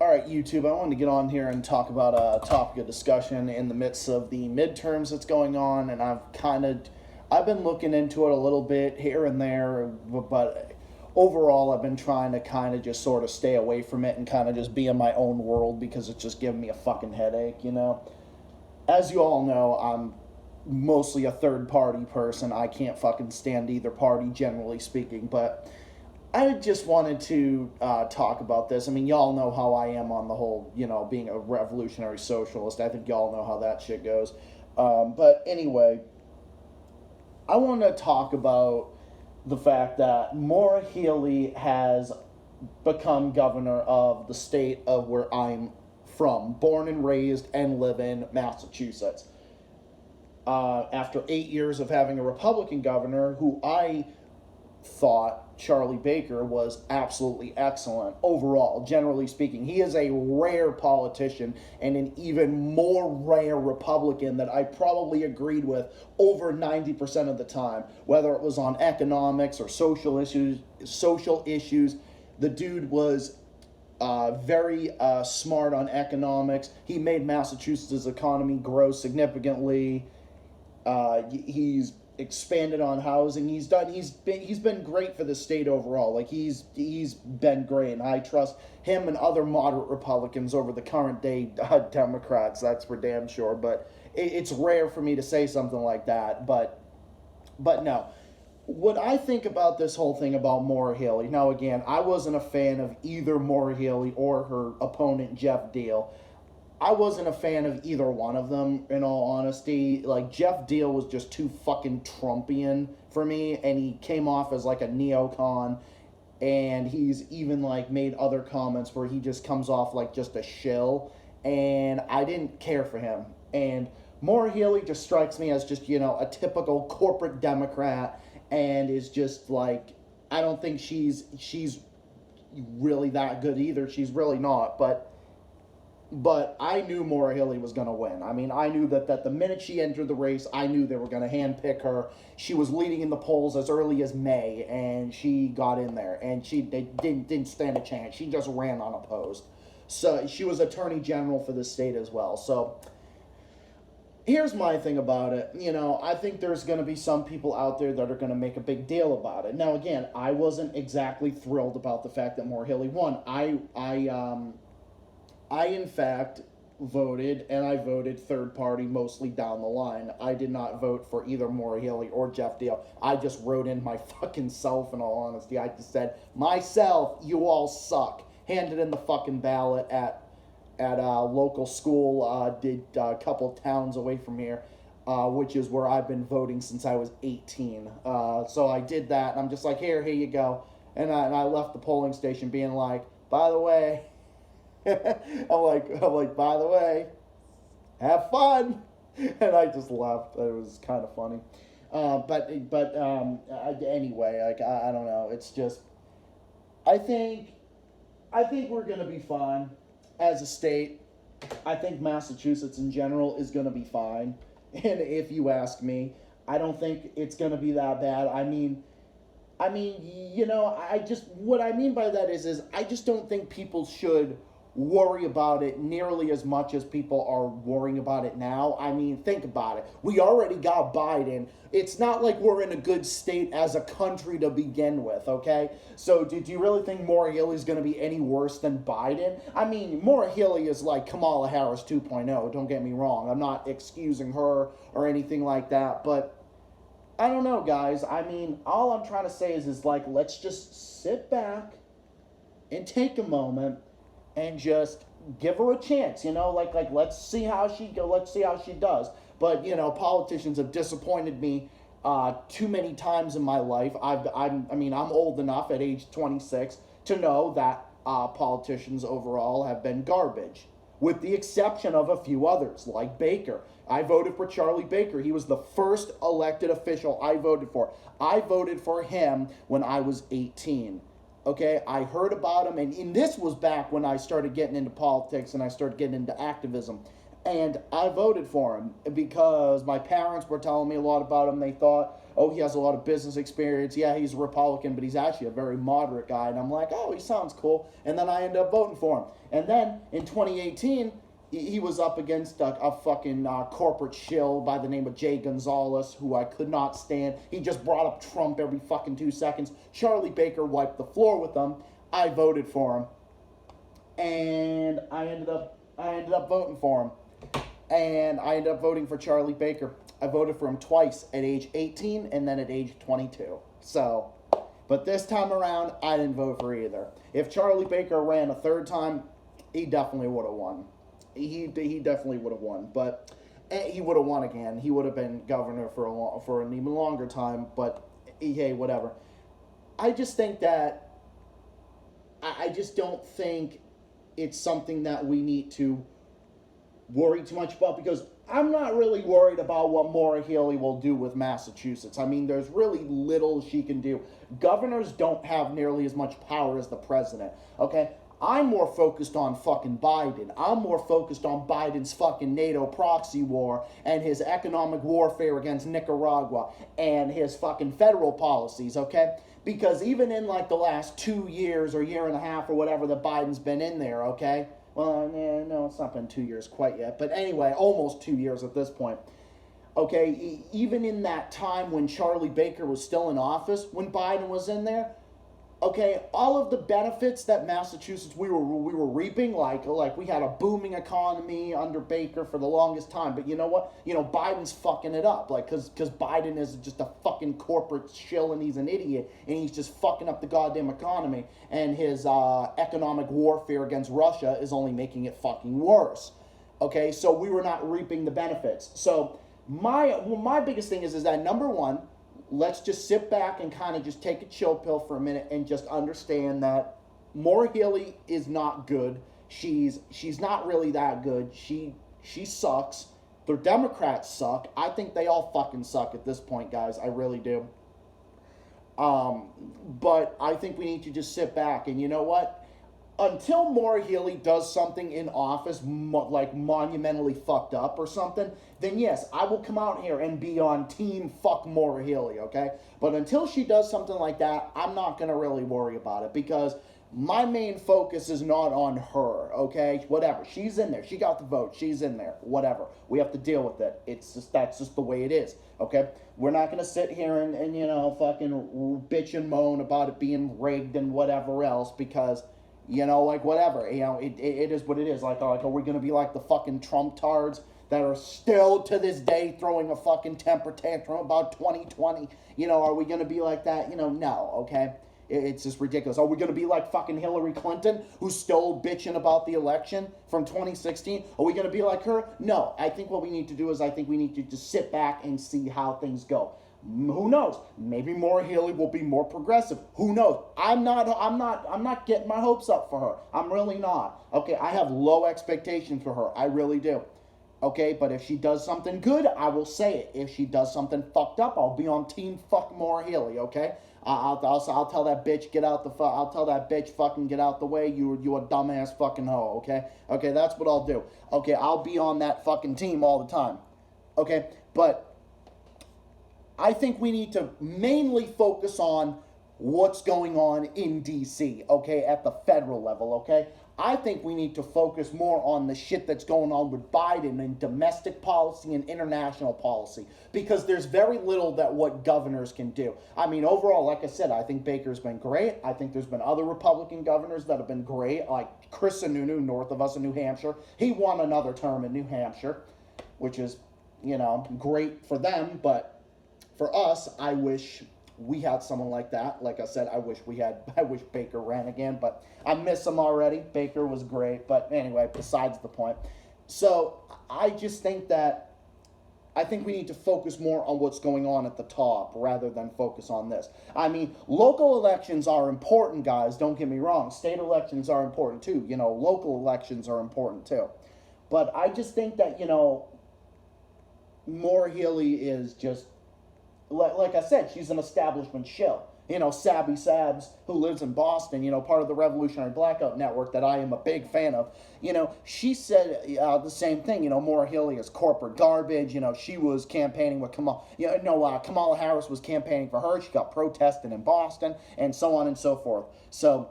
All right, YouTube, I wanted to get on here and talk about a topic of discussion in the midst of the midterms that's going on, and I've been looking into it a little bit here and there, but overall I've been trying to kind of just sort of stay away from it and kind of just be in my own world because it's just giving me a fucking headache, you know? As you all know, I'm mostly a third party person. I can't fucking stand either party, generally speaking, but I just wanted to talk about this. I mean, y'all know how I am on the whole, being a revolutionary socialist. I think y'all know how that shit goes. But anyway, I want to talk about the fact that Maura Healey has become governor of the state of where I'm from, born and raised and live in Massachusetts. After 8 years of having a Republican governor who I thought Charlie Baker was absolutely excellent overall, generally speaking. He is a rare politician and an even more rare Republican that I probably agreed with over 90% of the time, whether it was on economics or social issues. The dude was very smart on economics. He made Massachusetts' economy grow significantly. He's expanded on housing. He's been great for the state overall. Like he's been great, and I trust him and other moderate Republicans over the current day Democrats. That's for damn sure. But it's rare for me to say something like that. But no. What I think about this whole thing about Maura Healey. Now again, I wasn't a fan of either Maura Healey or her opponent Jeff Deal. I wasn't a fan of either one of them, in all honesty. Like, Jeff Deal was just too fucking Trumpian for me, and he came off as, like, a neocon, and he's even, like, made other comments where he just comes off like just a shill, and I didn't care for him. And Maura Healey just strikes me as just, a typical corporate Democrat, and is just, like, I don't think she's really that good either. She's really not, but I knew Maura Healey was going to win. I mean, I knew that the minute she entered the race, I knew they were going to handpick her. She was leading in the polls as early as May, and she got in there, and they didn't stand a chance. She just ran unopposed. So she was Attorney General for the state as well. So here's my thing about it. I think there's going to be some people out there that are going to make a big deal about it. Now, again, I wasn't exactly thrilled about the fact that Maura Healey won. I, in fact, voted, and I voted third party mostly down the line. I did not vote for either Maura Healey or Jeff Deal. I just wrote in my fucking self, in all honesty. I just said, myself, you all suck. Handed in the fucking ballot at a local school, did a couple towns away from here, which is where I've been voting since I was 18. So I did that, and I'm just like, here you go. And I left the polling station being like, by the way, I'm like, by the way, have fun, and I just left. It was kind of funny, anyway, like I don't know. It's just, I think we're gonna be fine as a state. I think Massachusetts in general is gonna be fine, and if you ask me, I don't think it's gonna be that bad. I mean, what I mean by that is I just don't think people should worry about it nearly as much as people are worrying about it now. I mean, think about it. We already got Biden. It's not like we're in a good state as a country to begin with, okay? So did you really think Maura Healey is going to be any worse than Biden? I mean, Maura Healey is like Kamala Harris 2.0, don't get me wrong. I'm not excusing her or anything like that, but I don't know, guys. I mean, all I'm trying to say is like, let's just sit back and take a moment and just give her a chance, like let's see how she does. But politicians have disappointed me too many times in my life. I'm old enough at age 26 to know that politicians overall have been garbage, with the exception of a few others like Baker. I voted for Charlie Baker. He was the first elected official I voted for. I voted for him when I was 18. Okay, I heard about him, and this was back when I started getting into politics and I started getting into activism. And I voted for him because my parents were telling me a lot about him. They thought, oh, he has a lot of business experience. Yeah, he's a Republican, but he's actually a very moderate guy. And I'm like, oh, he sounds cool. And then I ended up voting for him. And then in 2018, he was up against a fucking corporate shill by the name of Jay Gonzalez, who I could not stand. He just brought up Trump every fucking 2 seconds. Charlie Baker wiped the floor with him. I voted for him. And I ended up voting for him. And I ended up voting for Charlie Baker. I voted for him twice, at age 18 and then at age 22. So, but this time around, I didn't vote for either. If Charlie Baker ran a third time, he definitely would have won. He definitely would have won. But he would have won again. He would have been governor for an even longer time. But hey, whatever. I just think that I just don't think it's something that we need to worry too much about, because I'm not really worried about what Maura Healey will do with Massachusetts. I mean, there's really little she can do. Governors don't have nearly as much power as the president, okay? I'm more focused on fucking Biden. I'm more focused on Biden's fucking NATO proxy war and his economic warfare against Nicaragua and his fucking federal policies, okay? Because even in like the last 2 years or year and a half or whatever that Biden's been in there, okay? Well, no, it's not been 2 years quite yet. But anyway, almost 2 years at this point. Okay, even in that time when Charlie Baker was still in office, when Biden was in there, okay, all of the benefits that Massachusetts we were reaping, like we had a booming economy under Baker for the longest time. But you know what? Biden's fucking it up, like because Biden is just a fucking corporate shill and he's an idiot and he's just fucking up the goddamn economy. And his economic warfare against Russia is only making it fucking worse. Okay, so we were not reaping the benefits. So my biggest thing is that number one, let's just sit back and kind of just take a chill pill for a minute and just understand that Maura Healey is not good. She's not really that good. She sucks. The Democrats suck. I think they all fucking suck at this point, guys. I really do. But I think we need to just sit back and you know what? Until Maura Healey does something in office like monumentally fucked up or something, then yes, I will come out here and be on team fuck Maura Healey, okay? But until she does something like that, I'm not going to really worry about it because my main focus is not on her, okay? Whatever. She's in there. She got the vote. She's in there. Whatever. We have to deal with it. That's just the way it is, okay? We're not going to sit here and fucking bitch and moan about it being rigged and whatever else because whatever, it is what it is. Like, are we going to be like the fucking Trump tards that are still to this day throwing a fucking temper tantrum about 2020? Are we going to be like that? No, okay? It's just ridiculous. Are we going to be like fucking Hillary Clinton, who's still bitching about the election from 2016? Are we going to be like her? No. I think what we need to do is we need to just sit back and see how things go. Who knows? Maybe Maura Healey will be more progressive. Who knows? I'm not getting my hopes up for her. I'm really not. Okay, I have low expectations for her. I really do. Okay, but if she does something good, I will say it. If she does something fucked up, I'll be on team fuck Maura Healey. Okay, I'll tell that bitch I'll tell that bitch fucking get out the way. You a dumbass fucking hoe. Okay, that's what I'll do. Okay, I'll be on that fucking team all the time. Okay, but I think we need to mainly focus on what's going on in D.C., okay, at the federal level, okay? I think we need to focus more on the shit that's going on with Biden and domestic policy and international policy because there's very little that what governors can do. I mean, overall, like I said, I think Baker's been great. I think there's been other Republican governors that have been great, like Chris Sununu, north of us in New Hampshire. He won another term in New Hampshire, which is, great for them, but for us, I wish we had someone like that. Like I said, I wish Baker ran again, but I miss him already. Baker was great, but anyway, besides the point. So I just think we need to focus more on what's going on at the top rather than focus on this. I mean, local elections are important, guys. Don't get me wrong. State elections are important too. Local elections are important too. But I just think that, Maura Healey is just, like I said, she's an establishment shill. Sabby Sabs, who lives in Boston, part of the Revolutionary Blackout Network that I am a big fan of, she said the same thing. Maura Healey is corporate garbage. She was campaigning with Kamala Harris was campaigning for her. She got protested in Boston, and so on and so forth. So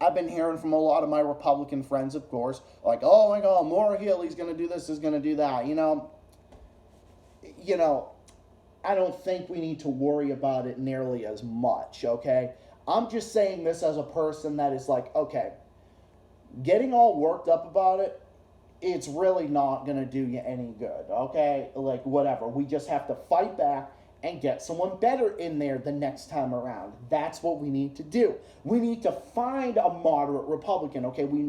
I've been hearing from a lot of my Republican friends, of course, like, oh my God, Maura Healey's going to do this, is going to do that. I don't think we need to worry about it nearly as much, okay? I'm just saying this as a person that is like, okay, getting all worked up about it, it's really not going to do you any good, okay? Like, whatever. We just have to fight back and get someone better in there the next time around. That's what we need to do. We need to find a moderate Republican, okay? We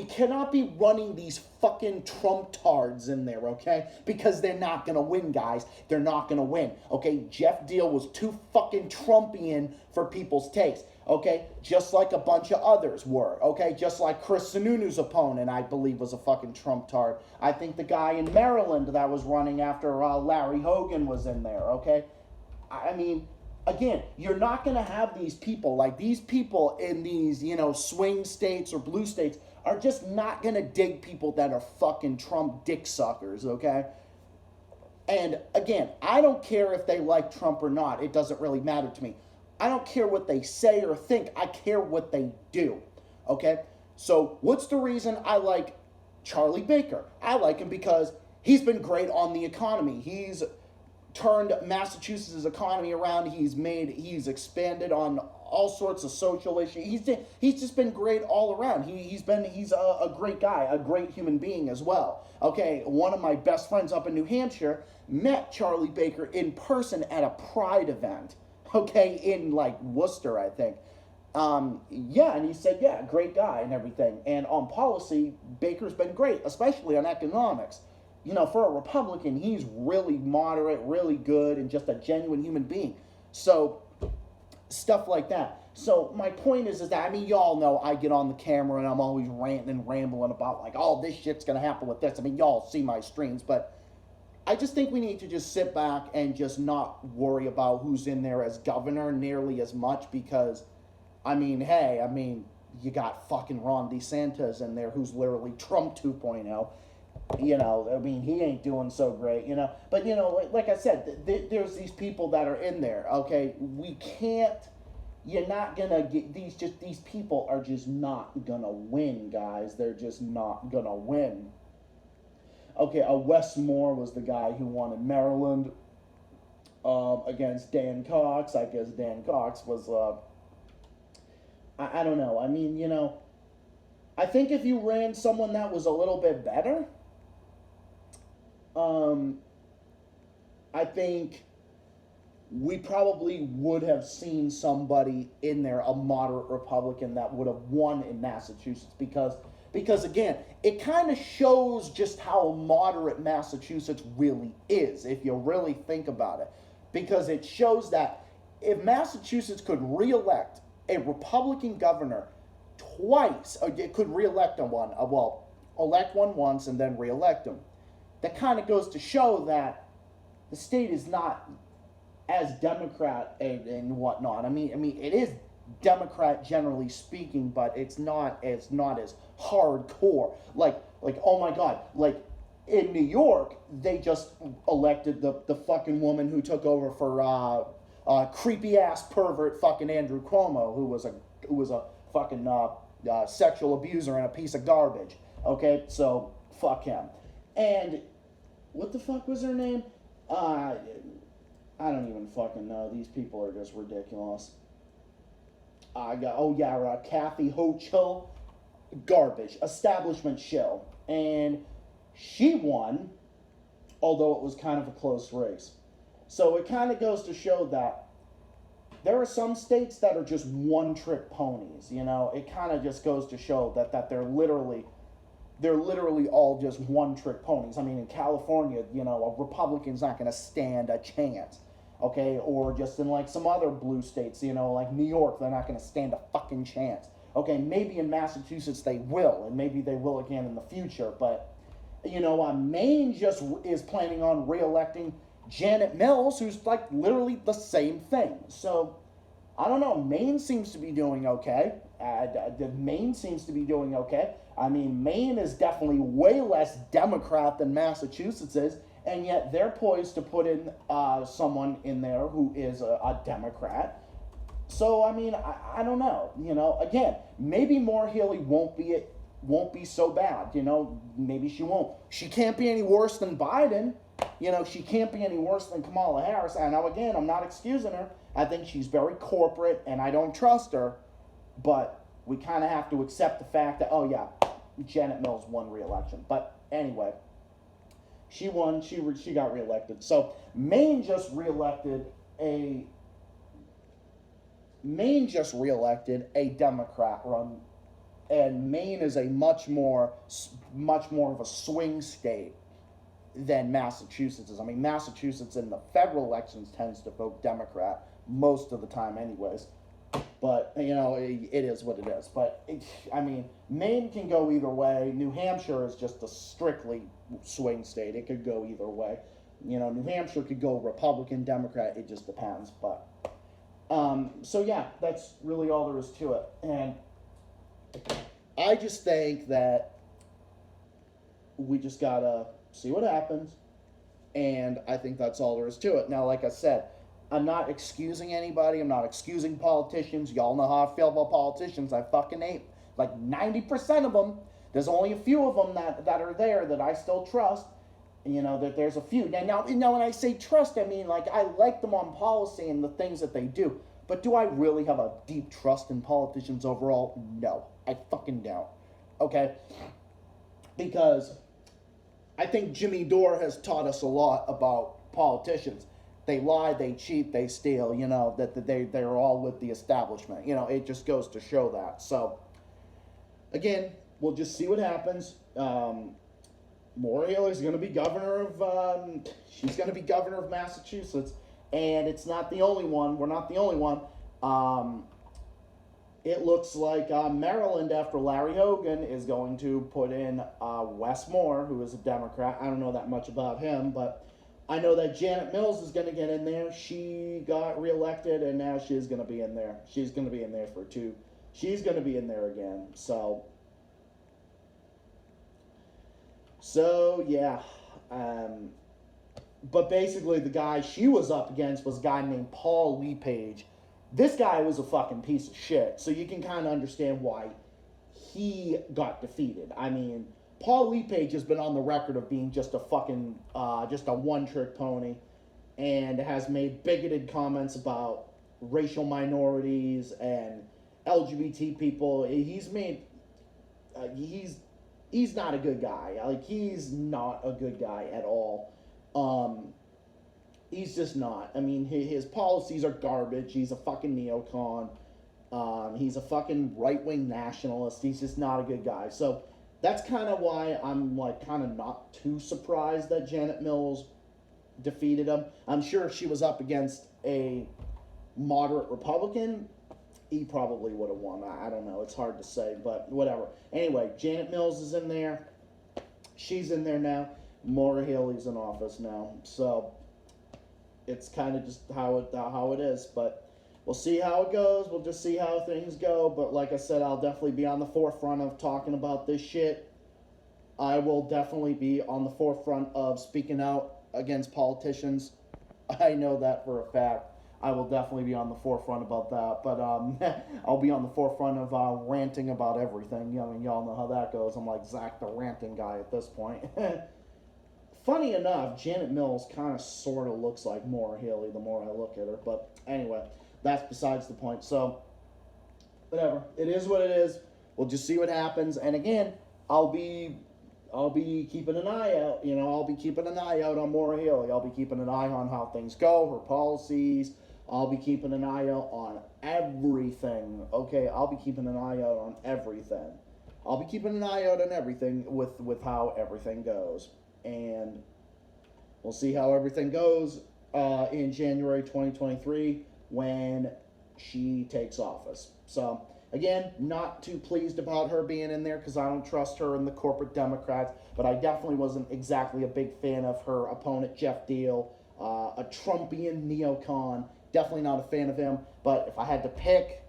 cannot be running these fucking Trump tards in there, okay? Because they're not gonna win, guys. They're not gonna win, okay? Jeff Deal was too fucking Trumpian for people's takes, okay? Just like a bunch of others were, okay? Just like Chris Sununu's opponent, I believe, was a fucking Trump tard. I think the guy in Maryland that was running after Larry Hogan was in there, okay? I mean, again, you're not going to have these people, like these people in these, swing states or blue states are just not going to dig people that are fucking Trump dick suckers, okay? And again, I don't care if they like Trump or not. It doesn't really matter to me. I don't care what they say or think. I care what they do, okay? So what's the reason I like Charlie Baker? I like him because he's been great on the economy. He's turned Massachusetts' economy around. He's expanded on all sorts of social issues. He's just been great all around. He's a great guy, a great human being as well. Okay, one of my best friends up in New Hampshire met Charlie Baker in person at a Pride event. Okay, in like Worcester, I think. Yeah, and he said, yeah, great guy and everything. And on policy, Baker's been great, especially on economics. For a Republican, he's really moderate, really good, and just a genuine human being. So, stuff like that. So, my point is that, y'all know I get on the camera and I'm always ranting and rambling about, like, oh, this shit's going to happen with this. Y'all see my streams, but I just think we need to just sit back and just not worry about who's in there as governor nearly as much because, you got fucking Ron DeSantis in there who's literally Trump 2.0. He ain't doing so great, But, like I said, there's these people that are in there, okay? You're not gonna get, these people are just not gonna win, guys. They're just not gonna win. Okay, Wes Moore was the guy who won in Maryland against Dan Cox. I guess Dan Cox was, I don't know. I think if you ran someone that was a little bit better, I think we probably would have seen somebody in there, a moderate Republican, that would have won in Massachusetts because again, it kind of shows just how moderate Massachusetts really is, if you really think about it. Because it shows that if Massachusetts could re-elect a Republican governor twice, or it could re-elect one, elect one once and then re-elect him, that kind of goes to show that the state is not as Democrat and whatnot. It is Democrat generally speaking, but it's not as hardcore. Like oh my God, like in New York, they just elected the fucking woman who took over for creepy ass pervert fucking Andrew Cuomo, who was a fucking sexual abuser and a piece of garbage. Okay, so fuck him. And what the fuck was her name? I don't even fucking know. These people are just ridiculous. Kathy Hochul, garbage, establishment shill, and she won, although it was kind of a close race. So it kind of goes to show that there are some states that are just one-trick ponies. It kind of just goes to show that they're literally all just one-trick ponies. In California, a Republican's not going to stand a chance. Okay, or just in like some other blue states, like New York, they're not going to stand a fucking chance. Okay, maybe in Massachusetts they will, and maybe they will again in the future, but, Maine just is planning on re-electing Janet Mills, who's like literally the same thing. So, I don't know. Maine seems to be doing okay. Maine seems to be doing okay. I mean, Maine is definitely way less Democrat than Massachusetts is, and yet they're poised to put in someone in there who is a Democrat. So I mean, I don't know. You know, again, maybe Maura Healey won't be so bad. You know, maybe she won't. She can't be any worse than Biden. You know, she can't be any worse than Kamala Harris. And now again, I'm not excusing her. I think she's very corporate, and I don't trust her. But we kind of have to accept the fact that, oh yeah, Janet Mills won re-election. But anyway, she won. She got reelected. So Maine just reelected a Democrat run, and Maine is a much more of a swing state than Massachusetts is. I mean, Massachusetts in the federal elections tends to vote Democrat most of the time, anyways. But you know, it is what it is. But I mean, Maine can go either way. New Hampshire is just a strictly swing state. It could go either way. You know, New Hampshire could go Republican, Democrat. It just depends. But so yeah, that's really all there is to it. And I just think that we just gotta see what happens. And I think that's all there is to it. Now, like I said, I'm not excusing anybody. I'm not excusing politicians. Y'all know how I feel about politicians. I fucking hate like 90% of them. There's only a few of them that are there that I still trust. You know, that there's a few. Now, when I say trust, I mean, like, I like them on policy and the things that they do. But do I really have a deep trust in politicians overall? No. I fucking don't. Okay? Because I think Jimmy Dore has taught us a lot about politicians. They lie, they cheat, they steal, you know, that they're all with the establishment. You know, it just goes to show that. So, again, we'll just see what happens. Maura Healey is going to be governor of, she's going to be governor of Massachusetts, and it's not the only one. We're not the only one. It looks like Maryland, after Larry Hogan, is going to put in Wes Moore, who is a Democrat. I don't know that much about him, but I know that Janet Mills is going to get in there. She got reelected, and now she's going to be in there. She's going to be in there for two. She's going to be in there again, so... So, yeah. But basically, the guy she was up against was a guy named Paul Lepage. This guy was a fucking piece of shit. So you can kind of understand why he got defeated. I mean, Paul Lepage has been on the record of being just a fucking, just a one-trick pony. And has made bigoted comments about racial minorities and LGBT people. He's not a good guy. Like, he's not a good guy at all. He's just not. I mean, his policies are garbage. He's a fucking neocon. He's a fucking right-wing nationalist. He's just not a good guy. So that's kind of why I'm, like, kind of not too surprised that Janet Mills defeated him. I'm sure if she was up against a moderate Republican, he probably would have won. I don't know. It's hard to say, but whatever. Anyway, Janet Mills is in there. She's in there now. Maura Healey's in office now. So it's kind of just how it is. But we'll see how it goes. We'll just see how things go. But like I said, I'll definitely be on the forefront of talking about this shit. I will definitely be on the forefront of speaking out against politicians. I know that for a fact. I will definitely be on the forefront about that, but I'll be on the forefront of ranting about everything. I mean, y'all know how that goes. I'm like Zach the ranting guy at this point. Funny enough, Janet Mills kind of sort of looks like Maura Healey the more I look at her, but anyway, that's besides the point. So, whatever. It is what it is. We'll just see what happens, and again, I'll be keeping an eye out. You know, I'll be keeping an eye out on Maura Healey. I'll be keeping an eye on how things go, her policies. I'll be keeping an eye out on everything. Okay, I'll be keeping an eye out on everything. I'll be keeping an eye out on everything with how everything goes. And we'll see how everything goes in January 2023 when she takes office. So, again, not too pleased about her being in there because I don't trust her and the corporate Democrats, but I definitely wasn't exactly a big fan of her opponent, Jeff Deal, a Trumpian neocon, Definitely not a fan of him. But if I had to pick,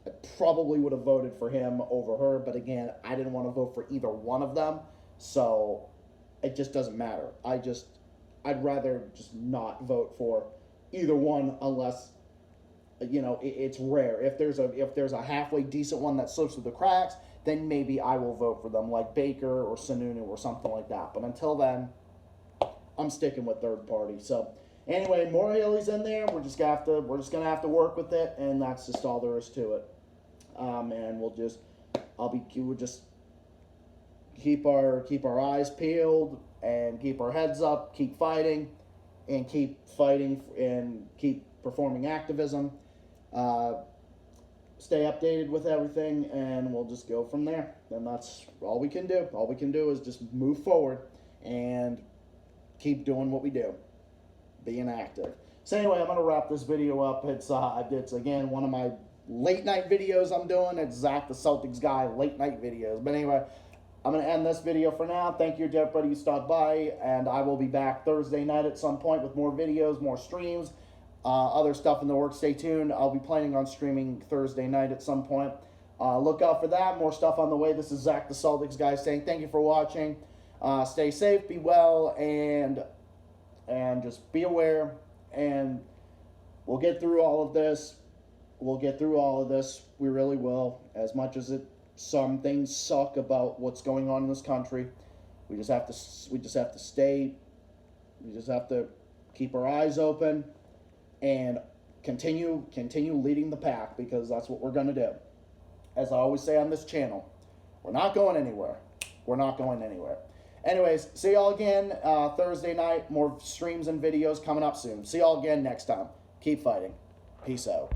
I probably would have voted for him over her. But again, I didn't want to vote for either one of them. So it just doesn't matter. I'd rather just not vote for either one unless, it's rare. If there's a halfway decent one that slips through the cracks, then maybe I will vote for them, like Baker or Sununu or something like that. But until then, I'm sticking with third party. So anyway, Maura Healey's in there. We're just gonna have to work with it, and that's just all there is to it. And we'll just keep our eyes peeled and keep our heads up, keep fighting and keep performing activism. Stay updated with everything, and we'll just go from there. And that's all we can do. All we can do is just move forward and keep doing what we do, being active. So anyway, I'm going to wrap this video up. It's again one of my late night videos I'm doing. It's Zach the Celtics guy late night videos. But anyway, I'm going to end this video for now. Thank you to everybody who stopped by, and I will be back Thursday night at some point with more videos, more streams, other stuff in the works. Stay tuned. I'll be planning on streaming Thursday night at some point. Look out for that. More stuff on the way. This is Zach the Celtics guy saying thank you for watching. Stay safe, be well, and just be aware, and we'll get through all of this. We really will. As much as some things suck about what's going on in this country, we just have to keep our eyes open and continue leading the pack, because that's what we're going to do. As I always say on this channel, we're not going anywhere. Anyways, see y'all again Thursday night. More streams and videos coming up soon. See y'all again next time. Keep fighting. Peace out.